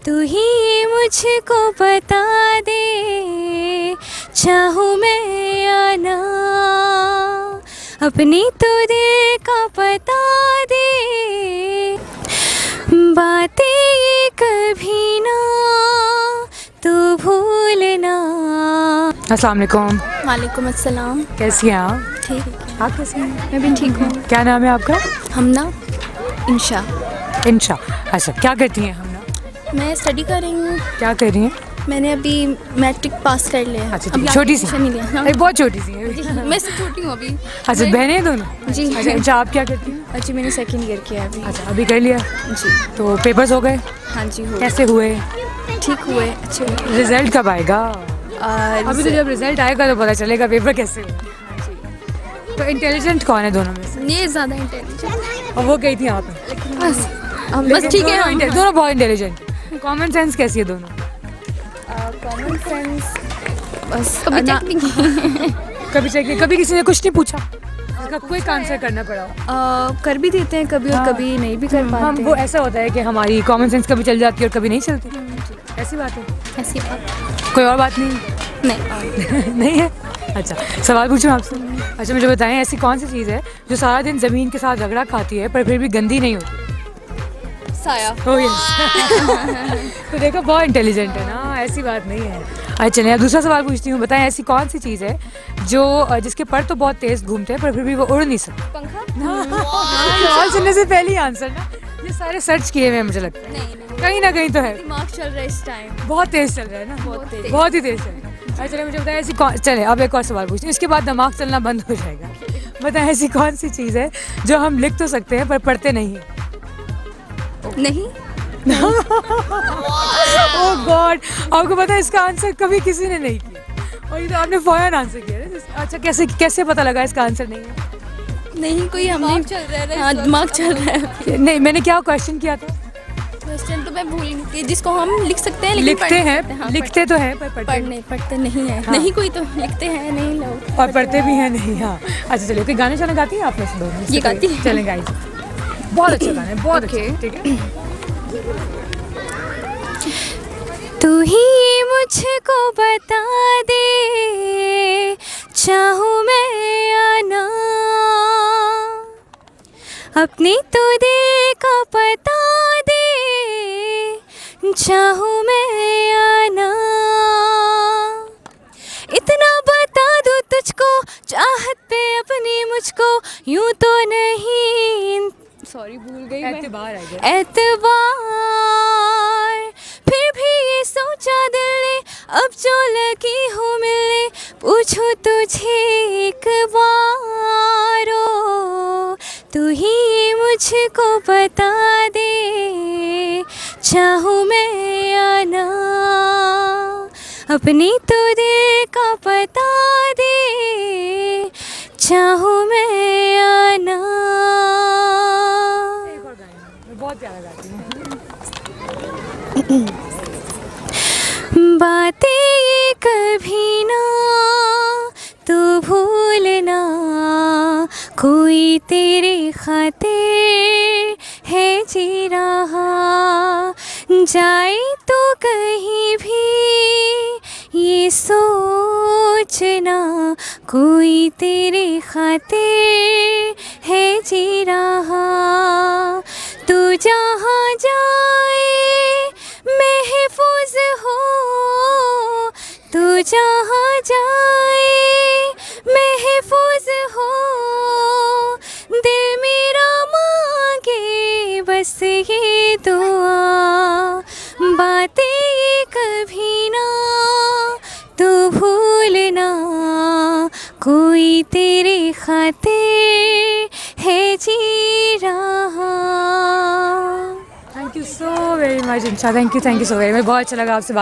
तू ही मुझको बता दे, चाहूँ मैं या ना, अपनी तो दिल का पता दे, बातें ये कभी ना तू भूलना। अस्सलाम वालेकुम। वालेकुम अस्सलाम। कैसी हैं आप? ठीक है, आप कैसी हैं? मैं भी ठीक हूँ। क्या नाम है आपका? हमना इंशा। इंशा। अच्छा, क्या करती हैं हमना? मैं स्टडी कर रही हूँ। क्या कर रही हैं? मैंने अभी मैट्रिक पास कर लिया है। अच्छा, अभी छोटी सी? एडमिशन नहीं लिया। हाँ। अरे बहुत छोटी सी है। मैं सबसे छोटी हूँ अभी। अच्छा, बहनें हैं दोनों? जी। अच्छा, इंशा आप क्या करती हैं? अच्छा, मैंने सेकंड ईयर किया है अभी। अच्छा, अभी कर लिया? जी। तो पेपर्स हो गए? हाँ जी, हो कैसे हुए? ठीक हुए, अच्छे हुए। रिजल्ट कब आएगा? अभी तो जब रिजल्ट आएगा तो पता चलेगा पेपर कैसे हुए। तो इंटेलिजेंट कौन है दोनों में से? ये ज़्यादा इंटेलिजेंट। और वो गई थी आप? बस ठीक है। हम दोनों बहुत इंटेलिजेंट। कॉमन सेंस कैसी है दोनों? कॉमन सेंस बस कभी चेक नहीं किया। कभी चेक नहीं, कभी किसी ने कुछ नहीं पूछा इसका क्विक आंसर करना पड़ा? कर भी देते हैं कभी और हाँ। कभी नहीं भी कर हम पाते। वो ऐसा होता है कि हमारी कॉमन सेंस कभी चल जाती है और कभी नहीं चलती। ऐसी बात है? ऐसी बात कोई और बात नहीं? नहीं। नहीं है? अच्छा, सवाल पूछूं आपसे? अच्छा, मुझे बताएं ऐसी कौन सी चीज़ है जो सारा दिन ज़मीन के साथ रगड़ा खाती है पर फिर भी गंदी नहीं होती? साया। Oh yes. तो देखो बहुत इंटेलिजेंट है ना, ऐसी बात नहीं है। अच्छा चलिए, अब दूसरा सवाल पूछती हूँ। बताएं ऐसी कौन सी चीज़ है जो जिसके पर तो बहुत तेज़ घूमते हैं पर फिर भी वो उड़ नहीं सकता? पंखा। सवाल सुनने से पहले ही आंसर ना, ये सारे सर्च किए हुए हैं मुझे लगता है। नहीं, कहीं ना कहीं तो है। दिमाग चल रहा है इस टाइम। बहुत तेज़ चल रहा है ना, बहुत ही तेज़ चल रहा है। अच्छा चलिए, मुझे बताएं ऐसी कौन, चले अब एक और सवाल पूछती हूँ, इसके बाद दिमाग चलना बंद हो जाएगा। बताएं ऐसी कौन सी चीज़ है जो हम लिख तो सकते हैं पर पढ़ते नहीं? नहीं। ओह गॉड, आपको पता है इसका आंसर कभी किसी ने नहीं किया और ये तो आपने फौरन आंसर किया है। अच्छा, कैसे कैसे पता लगा इसका आंसर नहीं है? नहीं, कोई हमने चल रहा है। हाँ, दिमाग चल रहा है। नहीं, मैंने क्या क्वेश्चन किया था? क्वेश्चन तो मैं भूल नहीं थी, जिसको हम लिख सकते हैं लेकिन लिखते हैं, हाँ, लिखते तो हैं पर पढ़ते नहीं है। हाँ। नहीं, कोई तो लिखते हैं नहीं लोग और पढ़ते भी हैं नहीं। हाँ अच्छा चलिए, कोई गाने शाने गाती है आप में से दोनों? ये गाती है। चलें गाइए, बहुत अच्छा गाना है, बहुत अच्छा, ठीक है। तू ही मुझको बता दे, चाहूँ मैं या ना, अपनी तो दिल का पता दे, चाहूँ मैं या ना, इतना बता दूँ तुझको, चाहत पे अपनी मुझको, यूं तो नहीं, सॉरी भूल गई मैं। एतबार है क्या? एतबार, फिर भी ये सोचा दिल ने, अब जो लगी हो मिलने, पूछो तुझे एक बार, ओ तू ही मुझको बता दे, चाहूँ मैं या ना, अपनी तो दिल का पता दे, चाहूँ मैं या ना। एक और गाना, मैं बहुत प्यारा गाती हूँ। बातें ये कभी ना तू भूलना, कोई तेरे खातिर है जी रहा, जाए तो कहीं भी ये सोचना, कोई तेरे खातिर है जी रहा, तू जहाँ जाए महफूज हो, तू जहाँ जाए महफूज हो, दिल मेरा मांगे बस ये दुआ, बातें ये कभी ना तू भूलना, कोई तेरे खातिर है जी रहा। Thank you so very much Insha, thank you so very much, बहुत अच्छा लगा आपसे बात